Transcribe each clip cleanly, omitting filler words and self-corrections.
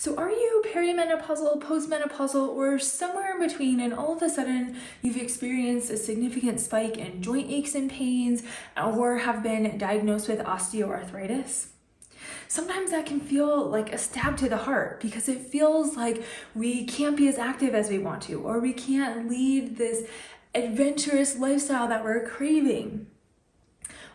So are you perimenopausal, postmenopausal, or somewhere in between, and all of a sudden you've experienced a significant spike in joint aches and pains or have been diagnosed with osteoarthritis? Sometimes that can feel like a stab to the heart because it feels like we can't be as active as we want to, or we can't lead this adventurous lifestyle that we're craving.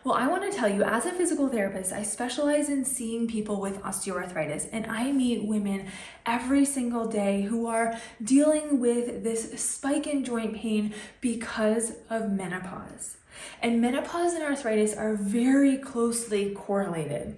Well, I want to tell you, as a physical therapist, I specialize in seeing people with osteoarthritis, and I meet women every single day who are dealing with this spike in joint pain because of menopause. And menopause and arthritis are very closely correlated.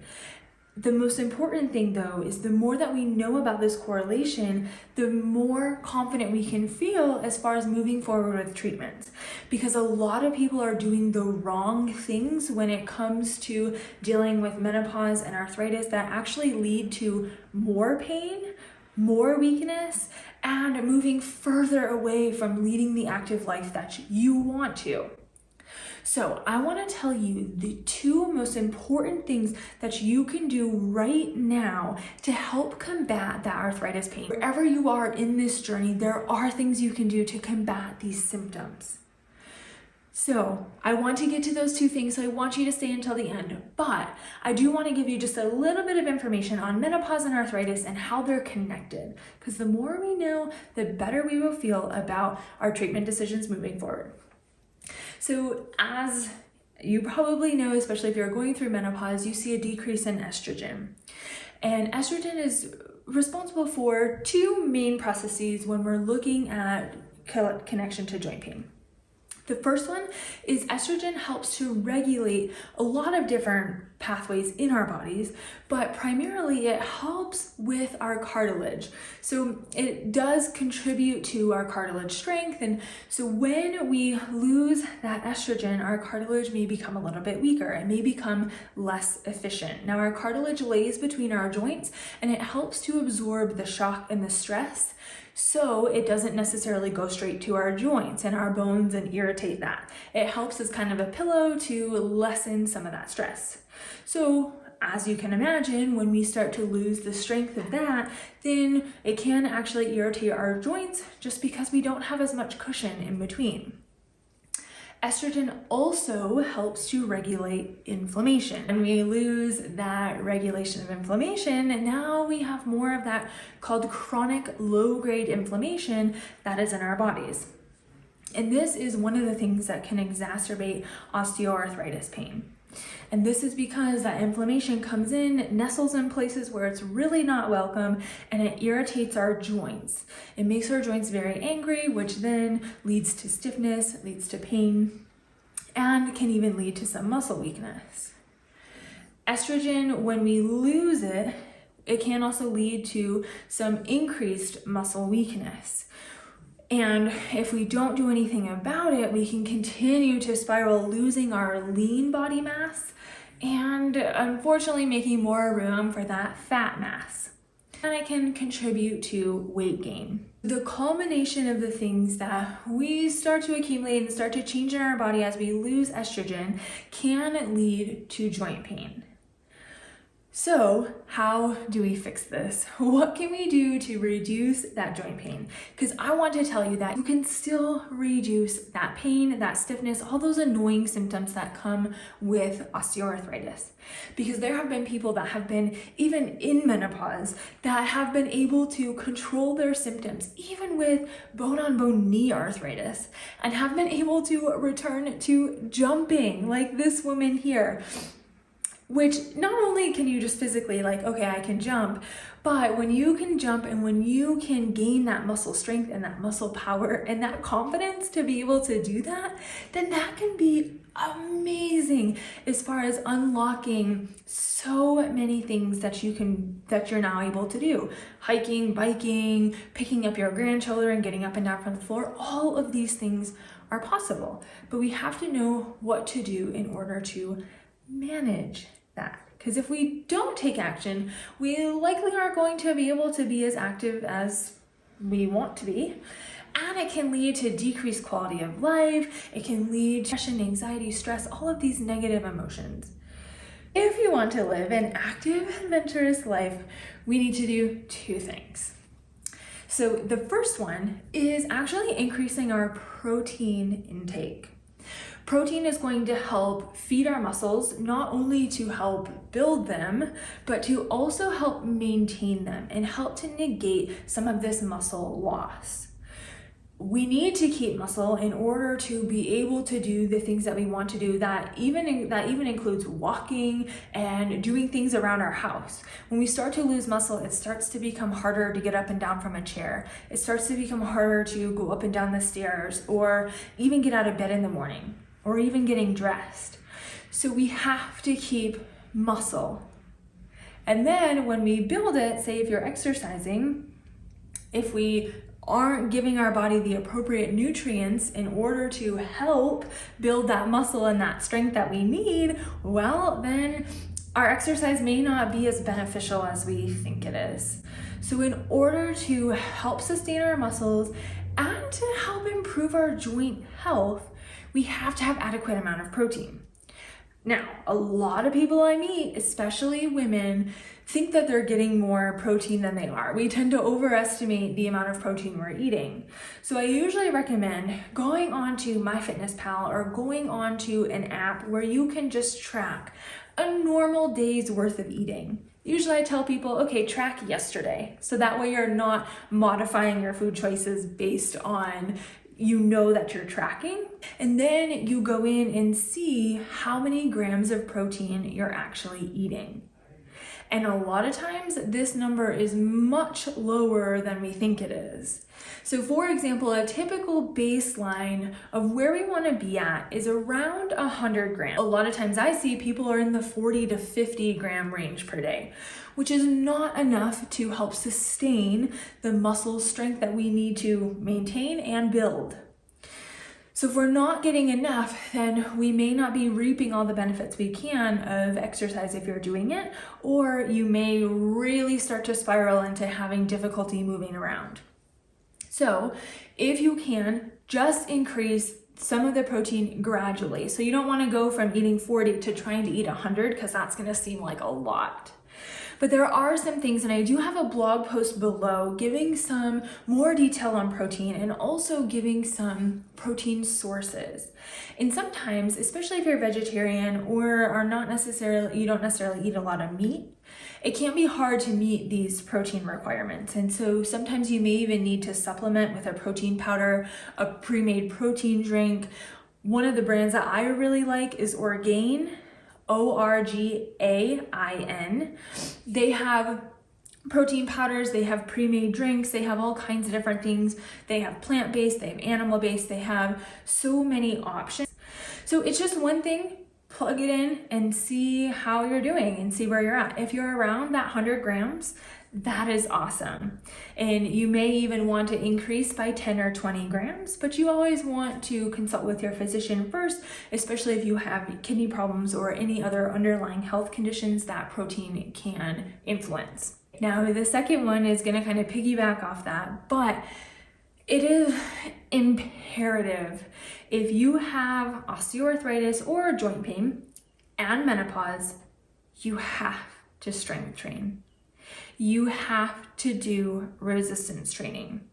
The most important thing, though, is the more that we know about this correlation, the more confident we can feel as far as moving forward with treatments. Because a lot of people are doing the wrong things when it comes to dealing with menopause and arthritis that actually lead to more pain, more weakness, and moving further away from leading the active life that you want to. So I want to tell you the two most important things that you can do right now to help combat that arthritis pain. Wherever you are in this journey, there are things you can do to combat these symptoms. So I want to get to those two things, so I want you to stay until the end, but I do want to give you just a little bit of information on menopause and arthritis and how they're connected, because the more we know, the better we will feel about our treatment decisions moving forward. So as you probably know, especially if you're going through menopause, you see a decrease in estrogen. And estrogen is responsible for two main processes when we're looking at connection to joint pain. The first one is estrogen helps to regulate a lot of different pathways in our bodies, but primarily it helps with our cartilage. So it does contribute to our cartilage strength. And so when we lose that estrogen, our cartilage may become a little bit weaker. It may become less efficient. Now, our cartilage lays between our joints and it helps to absorb the shock and the stress, so it doesn't necessarily go straight to our joints and our bones and irritate that. It helps as kind of a pillow to lessen some of that stress. So as you can imagine, when we start to lose the strength of that, then it can actually irritate our joints just because we don't have as much cushion in between. Estrogen also helps to regulate inflammation. And we lose that regulation of inflammation, and now we have more of that called chronic low-grade inflammation that is in our bodies. And this is one of the things that can exacerbate osteoarthritis pain. And this is because that inflammation comes in, nestles in places where it's really not welcome, and it irritates our joints. It makes our joints very angry, which then leads to stiffness, leads to pain, and can even lead to some muscle weakness. Estrogen, when we lose it, it can also lead to some increased muscle weakness. And if we don't do anything about it, we can continue to spiral, losing our lean body mass and unfortunately making more room for that fat mass. And it can contribute to weight gain. The culmination of the things that we start to accumulate and start to change in our body as we lose estrogen can lead to joint pain. So how do we fix this? What can we do to reduce that joint pain? Because I want to tell you that you can still reduce that pain, that stiffness, all those annoying symptoms that come with osteoarthritis. Because there have been people that have been even in menopause that have been able to control their symptoms, even with bone-on-bone knee arthritis, and have been able to return to jumping, like this woman here. Which not only can you just physically okay, I can jump, but when you can jump and when you can gain that muscle strength and that muscle power and that confidence to be able to do that, then that can be amazing as far as unlocking so many things that you're now able to do. Hiking, biking, picking up your grandchildren, getting up and down from the floor, all of these things are possible. But we have to know what to do in order to manage that. Because if we don't take action, we likely aren't going to be able to be as active as we want to be. And it can lead to decreased quality of life. It can lead to depression, anxiety, stress, all of these negative emotions. If you want to live an active, adventurous life, we need to do two things. So the first one is actually increasing our protein intake. Protein is going to help feed our muscles, not only to help build them, but to also help maintain them and help to negate some of this muscle loss. We need to keep muscle in order to be able to do the things that we want to do, that even includes walking and doing things around our house. When we start to lose muscle, it starts to become harder to get up and down from a chair. It starts to become harder to go up and down the stairs, or even get out of bed in the morning, or even getting dressed. So we have to keep muscle. And then when we build it, say if you're exercising, if we aren't giving our body the appropriate nutrients in order to help build that muscle and that strength that we need, well, then our exercise may not be as beneficial as we think it is. So in order to help sustain our muscles and to help improve our joint health, we have to have adequate amount of protein. Now, a lot of people I meet, especially women, think that they're getting more protein than they are. We tend to overestimate the amount of protein we're eating. So I usually recommend going onto MyFitnessPal or going onto an app where you can just track a normal day's worth of eating. Usually I tell people, okay, track yesterday. So that way you're not modifying your food choices based on that you're tracking, and then you go in and see how many grams of protein you're actually eating. And a lot of times this number is much lower than we think it is. So for example, a typical baseline of where we want to be at is around 100 grams. A lot of times I see people are in the 40 to 50 gram range per day, which is not enough to help sustain the muscle strength that we need to maintain and build. So if we're not getting enough, then we may not be reaping all the benefits we can of exercise if you're doing it, or you may really start to spiral into having difficulty moving around. So if you can, just increase some of the protein gradually. So you don't want to go from eating 40 to trying to eat 100, because that's going to seem like a lot. But there are some things, and I do have a blog post below giving some more detail on protein and also giving some protein sources. And sometimes, especially if you're vegetarian or you don't necessarily eat a lot of meat, it can be hard to meet these protein requirements. And so sometimes you may even need to supplement with a protein powder, a pre-made protein drink. One of the brands that I really like is Orgain. Orgain. They have protein powders, they have pre-made drinks, they have all kinds of different things. They have plant-based, they have animal-based, they have so many options. So it's just one thing, plug it in and see how you're doing and see where you're at. If you're around that 100 grams, that is awesome. And you may even want to increase by 10 or 20 grams, but you always want to consult with your physician first, especially if you have kidney problems or any other underlying health conditions that protein can influence. Now, the second one is going to kind of piggyback off that, but it is imperative if you have osteoarthritis or joint pain and menopause, you have to strength train. You have to do resistance training.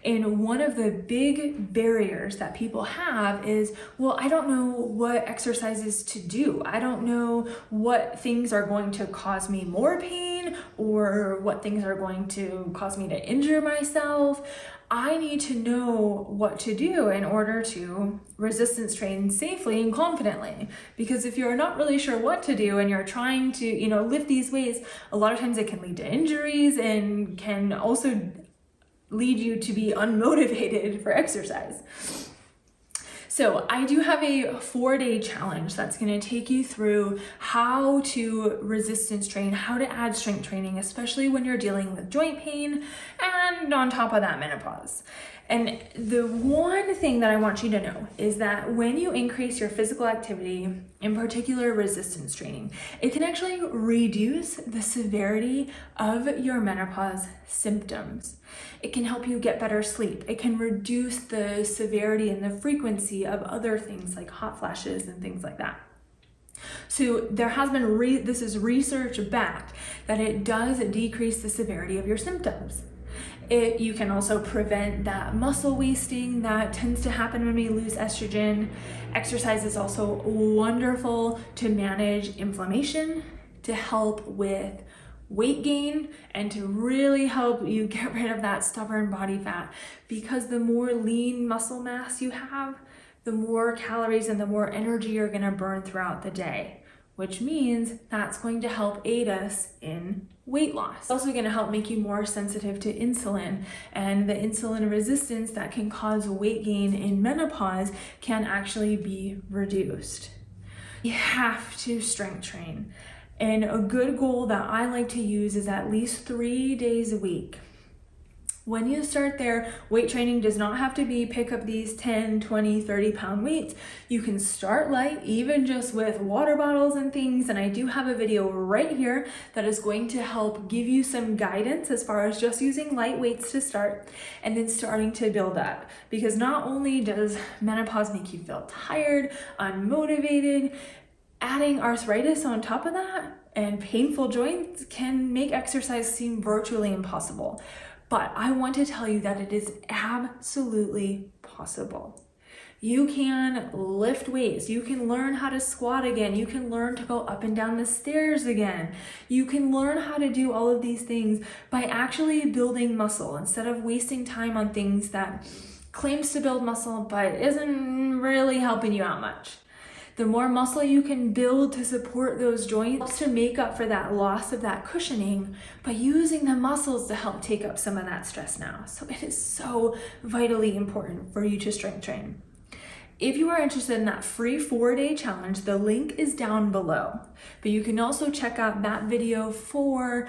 And one of the big barriers that people have is, well, I don't know what exercises to do. I don't know what things are going to cause me more pain or what things are going to cause me to injure myself. I need to know what to do in order to resistance train safely and confidently. Because if you're not really sure what to do and you're trying to, lift these weights, a lot of times it can lead to injuries and can also lead you to be unmotivated for exercise. So I do have a 4-day challenge that's going to take you through how to resistance train, how to add strength training, especially when you're dealing with joint pain and on top of that menopause. And the one thing that I want you to know is that when you increase your physical activity, in particular resistance training, it can actually reduce the severity of your menopause symptoms. It can help you get better sleep. It can reduce the severity and the frequency of other things like hot flashes and things like that. So there has been, this is research backed, that it does decrease the severity of your symptoms. You can also prevent that muscle wasting that tends to happen when we lose estrogen. Exercise is also wonderful to manage inflammation, to help with weight gain, and to really help you get rid of that stubborn body fat, because the more lean muscle mass you have, the more calories and the more energy you're going to burn throughout the day, which means that's going to help aid us in weight loss. It's also going to help make you more sensitive to insulin, and the insulin resistance that can cause weight gain in menopause can actually be reduced. You have to strength train, and a good goal that I like to use is at least 3 days a week. When you start there, weight training does not have to be pick up these 10, 20, 30 pound weights. You can start light, even just with water bottles and things. And I do have a video right here that is going to help give you some guidance as far as just using light weights to start and then starting to build up. Because not only does menopause make you feel tired, unmotivated, adding arthritis on top of that and painful joints can make exercise seem virtually impossible. But I want to tell you that it is absolutely possible. You can lift weights, you can learn how to squat again, you can learn to go up and down the stairs again. You can learn how to do all of these things by actually building muscle instead of wasting time on things that claims to build muscle but isn't really helping you out much. The more muscle you can build to support those joints helps to make up for that loss of that cushioning by using the muscles to help take up some of that stress now. So it is so vitally important for you to strength train. If you are interested in that free 4-day challenge, the link is down below. But you can also check out that video for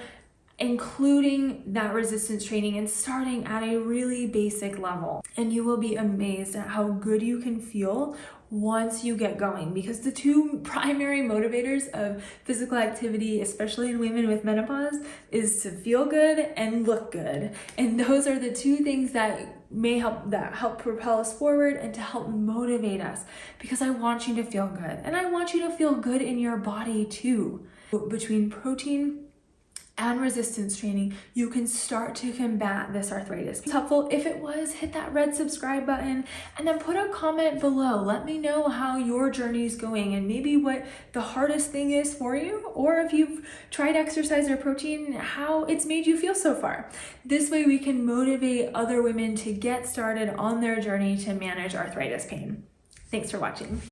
including that resistance training and starting at a really basic level. And you will be amazed at how good you can feel once you get going, because the two primary motivators of physical activity, especially in women with menopause, is to feel good and look good. And those are the two things that help propel us forward and to help motivate us, because I want you to feel good and I want you to feel good in your body too. Between protein and resistance training, you can start to combat this arthritis. It's helpful. If it was, hit that red subscribe button and then put a comment below. Let me know how your journey is going and maybe what the hardest thing is for you, or if you've tried exercise or protein, how it's made you feel so far. This way we can motivate other women to get started on their journey to manage arthritis pain. Thanks for watching.